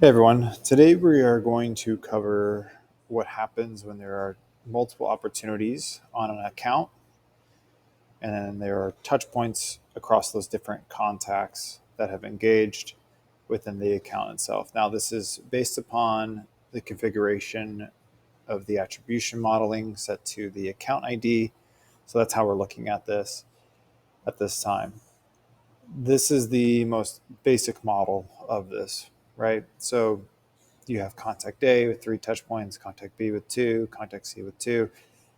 Hey everyone, today we are going to cover what happens when there are multiple opportunities on an account and there are touch points across those different contacts that have engaged within the account itself. Now, this is based upon the configuration of the attribution modeling set to the account ID. So that's how we're looking at this at this time. This is the most basic model of this, right? So you have contact A with 3 touch points, contact B with 2, contact C with 2,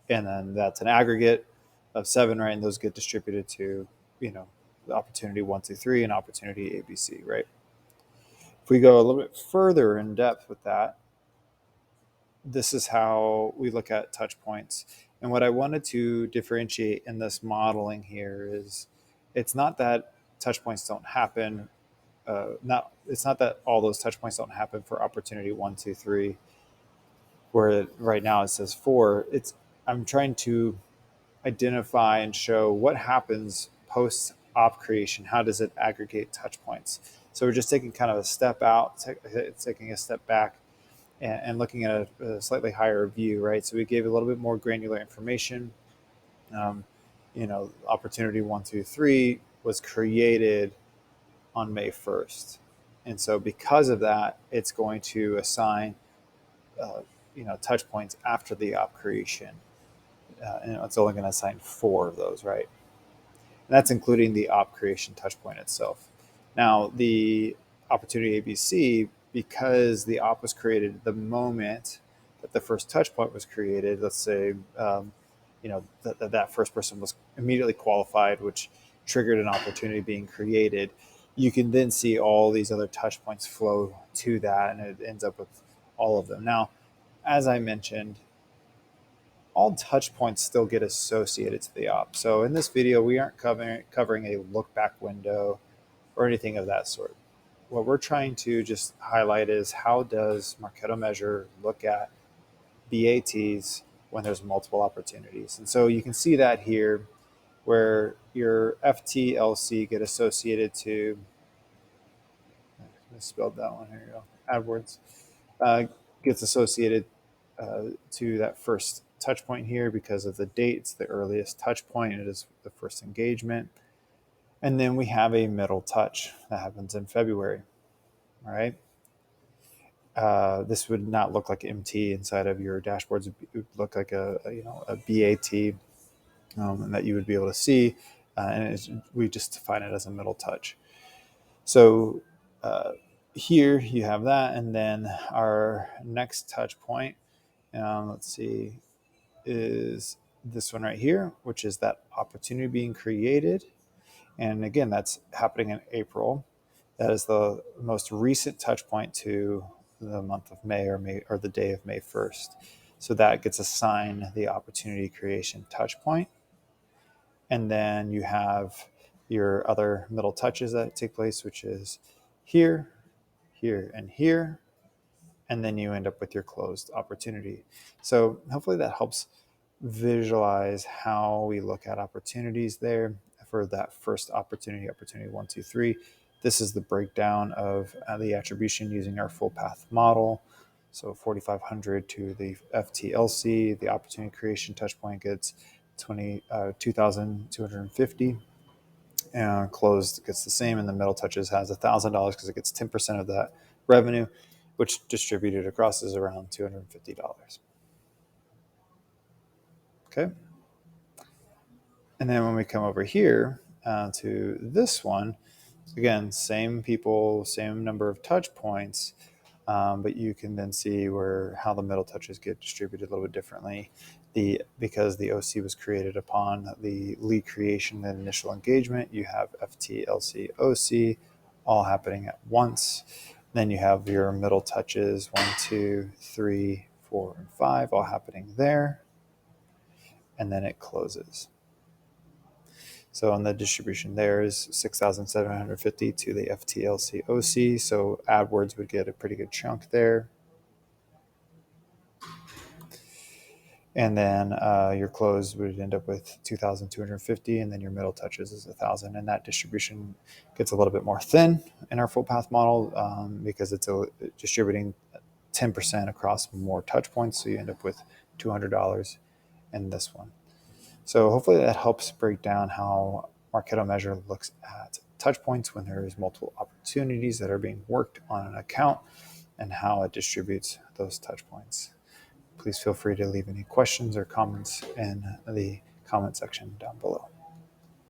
and then that's an aggregate of 7, right? And those get distributed to, the opportunity 1, 2, 3, and opportunity ABC, right? If we go a little bit further in depth with that, this is how we look at touch points. And what I wanted to differentiate in this modeling here is it's not that touch points don't happen. Not It's not that all those touch points don't happen for opportunity 1, 2, 3, where right now it says 4. I'm trying to identify and show what happens post op creation. How does it aggregate touch points? So we're just taking kind of a step out, taking a step back, and looking at a slightly higher view, right? So we gave a little bit more granular information. Um, opportunity 1, 2, 3 was created on May 1st, and so because of that, it's going to assign touch points after the op creation. And it's only going to assign 4 of those, right? And that's including the op creation touch point itself. Now, the opportunity ABC, because the op was created the moment that the first touch point was created, let's say, that first person was immediately qualified, which triggered an opportunity being created. You can then see all these other touch points flow to that, and it ends up with all of them. Now, as I mentioned, all touch points still get associated to the op. So in this video, we aren't covering a look back window or anything of that sort. What we're trying to just highlight is how does Marketo Measure look at BATs when there's multiple opportunities. And so you can see that here where your FTLC get associated to, I misspelled that one, here you go, AdWords, uh, gets associated to that first touch point here because of the date. It's the earliest touch point. It is the first engagement. And then we have a middle touch that happens in February. All right. This would not look like MT inside of your dashboards. It would look like a BAT, and that you would be able to see. And we just define it as a middle touch. So here you have that. And then our next touch point, let's see, is this one right here, which is that opportunity being created. And again, that's happening in April. That is the most recent touch point to the month of May or the day of May 1st. So that gets assigned the opportunity creation touch point. And then you have your other middle touches that take place, which is here, here, and here. And then you end up with your closed opportunity. So hopefully that helps visualize how we look at opportunities there for that first opportunity 1, 2, 3. This is the breakdown of the attribution using our full path model. So 4,500 to the FTLC, the opportunity creation touch point gets 2,250. And closed gets the same, and the middle touches has $1,000 because it gets 10% of that revenue, which distributed across is around $250. Okay. And then when we come over here to this one, again, same people, same number of touch points, but you can then see how the middle touches get distributed a little bit differently. Because the OC was created upon the lead creation and initial engagement, you have FT, LC, OC all happening at once. Then you have your middle touches 1, 2, 3, 4, and 5 all happening there. And then it closes. So on the distribution there is 6,750 to the FTLC OC. So AdWords would get a pretty good chunk there. And then your close would end up with 2,250, and then your middle touches is 1,000. And that distribution gets a little bit more thin in our full path model because it's distributing 10% across more touch points. So you end up with $200 in this one. So hopefully that helps break down how Marketo Measure looks at touch points when there is multiple opportunities that are being worked on an account and how it distributes those touch points. Please feel free to leave any questions or comments in the comment section down below.